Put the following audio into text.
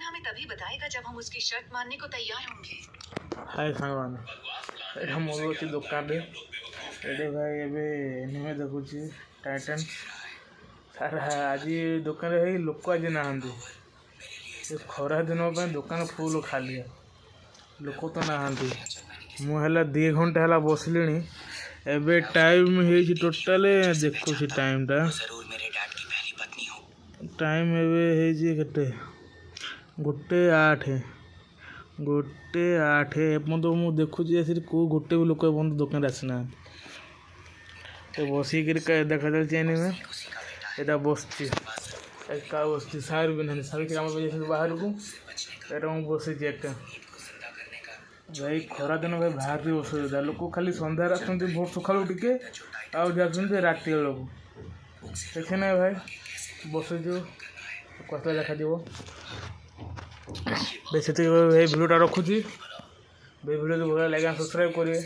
हमें तभी बताएगा जब हम उसकी शर्त मानने को तैयार होंगे। हाय सांगवान एटा मोर अच्छी दुकान रे एडे भाई एबे एनिमे देखुची टाइटन सारा आज दुकान रे भाई लोक आज नाहांती खरा दिन दुकान फुल खाली लोक तो नाहांती मुझे 2 घंटा है बसली एबे टाइम है टोटाल देखुची टाइम एबे केते 1:08 एपର୍ଯ୍ୟନ୍ତ ମୁଁ ଦେଖୁଛି ଆସିକି କେଉଁ ଗୋଟେ ବି ଲୋକ ଏପର୍ଯ୍ୟନ୍ତ ଦୋକାନରେ ଆସିନାହାନ୍ତି ବସିକିରି ଦେଖାଯାଉଛି ଏନିମେ ଏଇଟା ବସିଛି ଏକା ବସିଛି ସାର୍ ବି ନାହାନ୍ତି ସାର୍ କାମ ପାଇଁ ଯାଇଛନ୍ତି ବାହାରକୁ ଏଇଟା ମୁଁ ବସିଛି ଏକା ଭାଇ ଖରାଦିନ ଭାଇ ବାହାରେ ଅସୁବିଧା ଲୋକ ଖାଲି ସନ୍ଧ୍ୟାରେ ଆସୁଛନ୍ତି ଭୋର ସକାଳୁ ଟିକେ ଆଉ ଯାଉଛନ୍ତି ରାତି ବେଳକୁ ଦେଖେ ନାହିଁ ଭାଇ ବସିଛୁ କଷ୍ଟ ଦେଖାଯିବ बेस भाई भिडियोटा रखुची भाई भिडियो जो भल लगे सब्सक्राइब करेंगे।